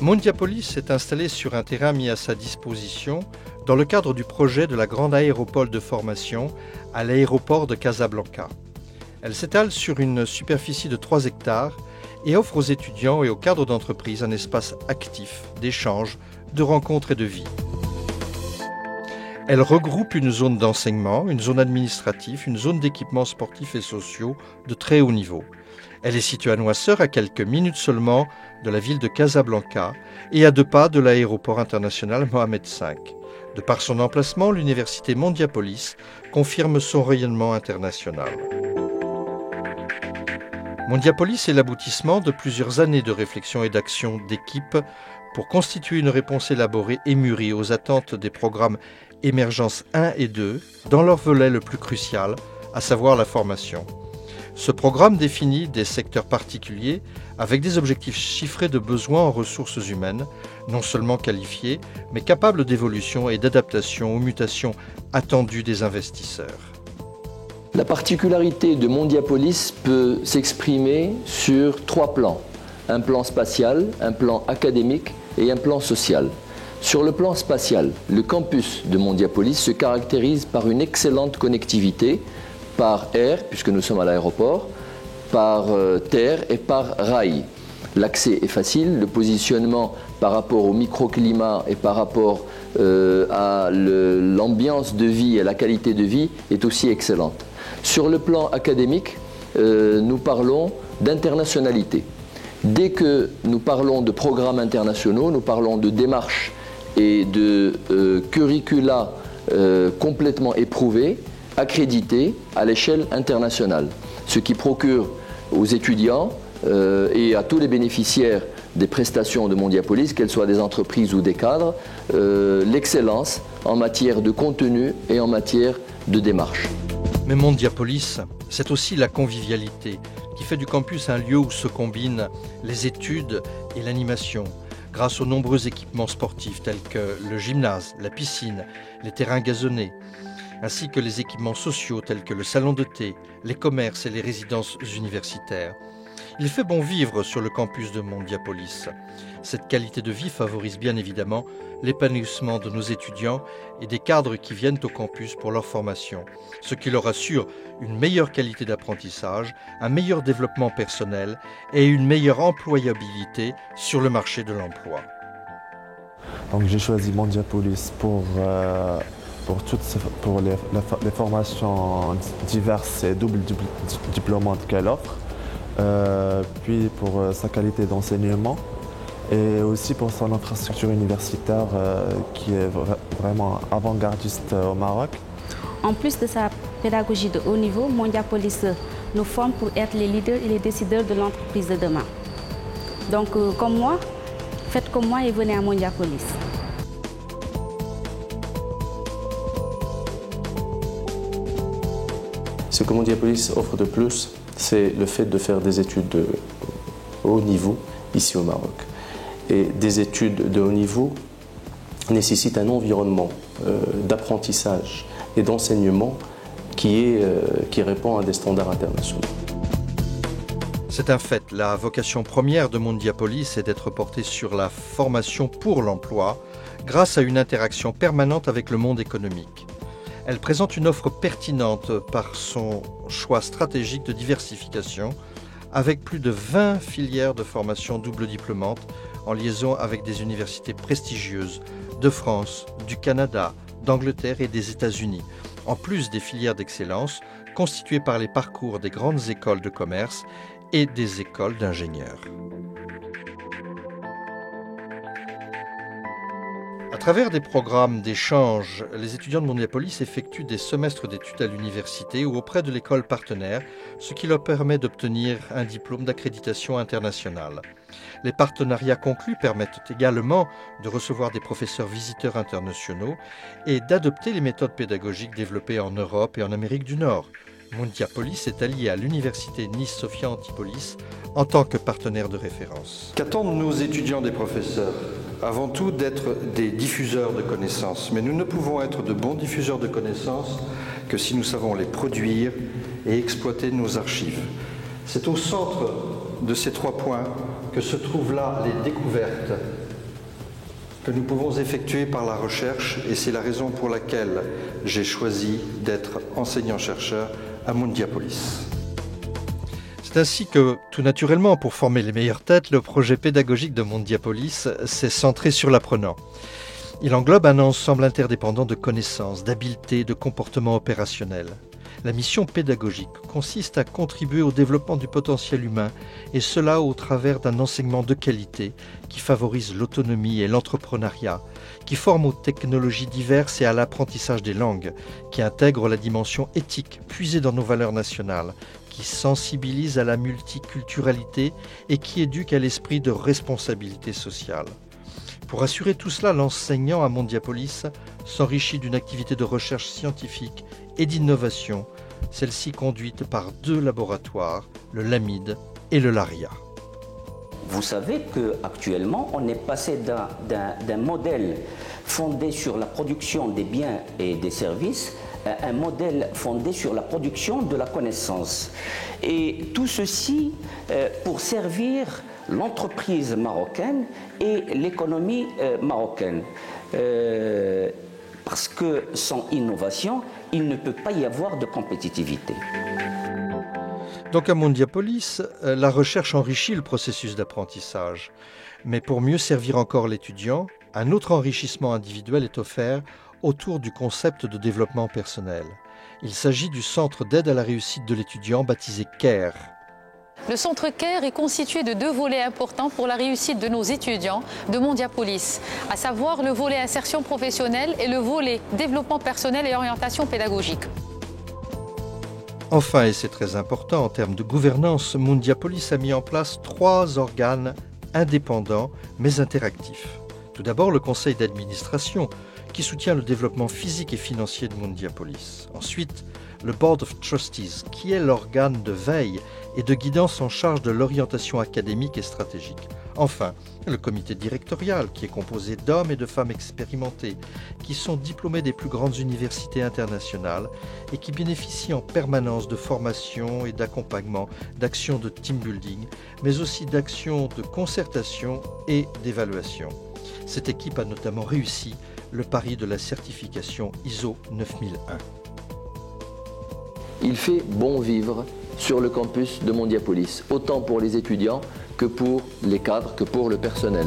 Mondiapolis s'est installé sur un terrain mis à sa disposition dans le cadre du projet de la grande aéropole de formation à l'aéroport de Casablanca. Elle s'étale sur une superficie de 3 hectares et offre aux étudiants et aux cadres d'entreprise un espace actif d'échange, de rencontres et de vie. Elle regroupe une zone d'enseignement, une zone administrative, une zone d'équipements sportifs et sociaux de très haut niveau. Elle est située à Noisseur, à quelques minutes seulement de la ville de Casablanca et à 2 pas de l'aéroport international Mohamed V. De par son emplacement, l'université Mondiapolis confirme son rayonnement international. Mondiapolis est l'aboutissement de plusieurs années de réflexion et d'action d'équipe pour constituer une réponse élaborée et mûrie aux attentes des programmes Émergence 1 et 2 dans leur volet le plus crucial, à savoir la formation. Ce programme définit des secteurs particuliers avec des objectifs chiffrés de besoins en ressources humaines, non seulement qualifiées, mais capables d'évolution et d'adaptation aux mutations attendues des investisseurs. La particularité de Mondiapolis peut s'exprimer sur 3 plans. Un plan spatial, un plan académique et un plan social. Sur le plan spatial, le campus de Mondiapolis se caractérise par une excellente connectivité, par air, puisque nous sommes à l'aéroport, par terre et par rail. L'accès est facile, le positionnement par rapport au microclimat et par rapport à l'ambiance de vie et la qualité de vie est aussi excellente. Sur le plan académique, nous parlons d'internationalité. Dès que nous parlons de programmes internationaux, nous parlons de démarches et de curricula complètement éprouvés, accrédités à l'échelle internationale, ce qui procure aux étudiants et à tous les bénéficiaires des prestations de Mondiapolis, qu'elles soient des entreprises ou des cadres, l'excellence en matière de contenu et en matière de démarche. Mais Mondiapolis, c'est aussi la convivialité qui fait du campus un lieu où se combinent les études et l'animation, grâce aux nombreux équipements sportifs tels que le gymnase, la piscine, les terrains gazonnés, ainsi que les équipements sociaux tels que le salon de thé, les commerces et les résidences universitaires. Il fait bon vivre sur le campus de Mondiapolis. Cette qualité de vie favorise bien évidemment l'épanouissement de nos étudiants et des cadres qui viennent au campus pour leur formation, ce qui leur assure une meilleure qualité d'apprentissage, un meilleur développement personnel et une meilleure employabilité sur le marché de l'emploi. Donc j'ai choisi Mondiapolis pour les formations diverses et double diplômantes qu'elle offre, puis pour sa qualité d'enseignement et aussi pour son infrastructure universitaire qui est vraiment avant-gardiste au Maroc. En plus de sa pédagogie de haut niveau, Mondiapolis nous forme pour être les leaders et les décideurs de l'entreprise de demain. Donc comme moi, faites comme moi et venez à Mondiapolis. Ce que Mondiapolis offre de plus, c'est le fait de faire des études de haut niveau ici au Maroc. Et des études de haut niveau nécessitent un environnement d'apprentissage et d'enseignement qui répond à des standards internationaux. C'est un fait, la vocation première de Mondiapolis est d'être portée sur la formation pour l'emploi grâce à une interaction permanente avec le monde économique. Elle présente une offre pertinente par son choix stratégique de diversification, avec plus de 20 filières de formation double diplômante en liaison avec des universités prestigieuses de France, du Canada, d'Angleterre et des États-Unis, en plus des filières d'excellence constituées par les parcours des grandes écoles de commerce et des écoles d'ingénieurs. À travers des programmes d'échange, les étudiants de Mondiapolis effectuent des semestres d'études à l'université ou auprès de l'école partenaire, ce qui leur permet d'obtenir un diplôme d'accréditation internationale. Les partenariats conclus permettent également de recevoir des professeurs visiteurs internationaux et d'adopter les méthodes pédagogiques développées en Europe et en Amérique du Nord. Mondiapolis est allié à l'université Nice-Sophia Antipolis en tant que partenaire de référence. Qu'attendent nos étudiants des professeurs ? Avant tout d'être des diffuseurs de connaissances, mais nous ne pouvons être de bons diffuseurs de connaissances que si nous savons les produire et exploiter nos archives. C'est au centre de ces 3 points que se trouvent là les découvertes que nous pouvons effectuer par la recherche, et c'est la raison pour laquelle j'ai choisi d'être enseignant-chercheur à Mondiapolis. C'est ainsi que, tout naturellement, pour former les meilleures têtes, le projet pédagogique de Mondiapolis s'est centré sur l'apprenant. Il englobe un ensemble interdépendant de connaissances, d'habiletés, de comportements opérationnels. La mission pédagogique consiste à contribuer au développement du potentiel humain, et cela au travers d'un enseignement de qualité qui favorise l'autonomie et l'entrepreneuriat, qui forme aux technologies diverses et à l'apprentissage des langues, qui intègre la dimension éthique puisée dans nos valeurs nationales, qui sensibilise à la multiculturalité et qui éduque à l'esprit de responsabilité sociale. Pour assurer tout cela, l'enseignant à Mondiapolis s'enrichit d'une activité de recherche scientifique et d'innovation, celle-ci conduite par 2 laboratoires, le LAMID et le LARIA. Vous savez qu'actuellement, on est passé d'un modèle fondé sur la production des biens et des services à un modèle fondé sur la production de la connaissance. Et tout ceci pour servir l'entreprise marocaine et l'économie marocaine. Parce que sans innovation, il ne peut pas y avoir de compétitivité. Donc à Mondiapolis, la recherche enrichit le processus d'apprentissage. Mais pour mieux servir encore l'étudiant, un autre enrichissement individuel est offert autour du concept de développement personnel. Il s'agit du centre d'aide à la réussite de l'étudiant baptisé CARE. Le centre CARE est constitué de 2 volets importants pour la réussite de nos étudiants de Mondiapolis, à savoir le volet insertion professionnelle et le volet développement personnel et orientation pédagogique. Enfin, et c'est très important en termes de gouvernance, Mondiapolis a mis en place 3 organes indépendants mais interactifs. Tout d'abord, le conseil d'administration qui soutient le développement physique et financier de Mondiapolis. Ensuite, le Board of Trustees, qui est l'organe de veille et de guidance en charge de l'orientation académique et stratégique. Enfin, le comité directorial, qui est composé d'hommes et de femmes expérimentés, qui sont diplômés des plus grandes universités internationales et qui bénéficient en permanence de formation et d'accompagnement, d'actions de team building, mais aussi d'actions de concertation et d'évaluation. Cette équipe a notamment réussi le pari de la certification ISO 9001. Il fait bon vivre sur le campus de Mondiapolis, autant pour les étudiants que pour les cadres, que pour le personnel.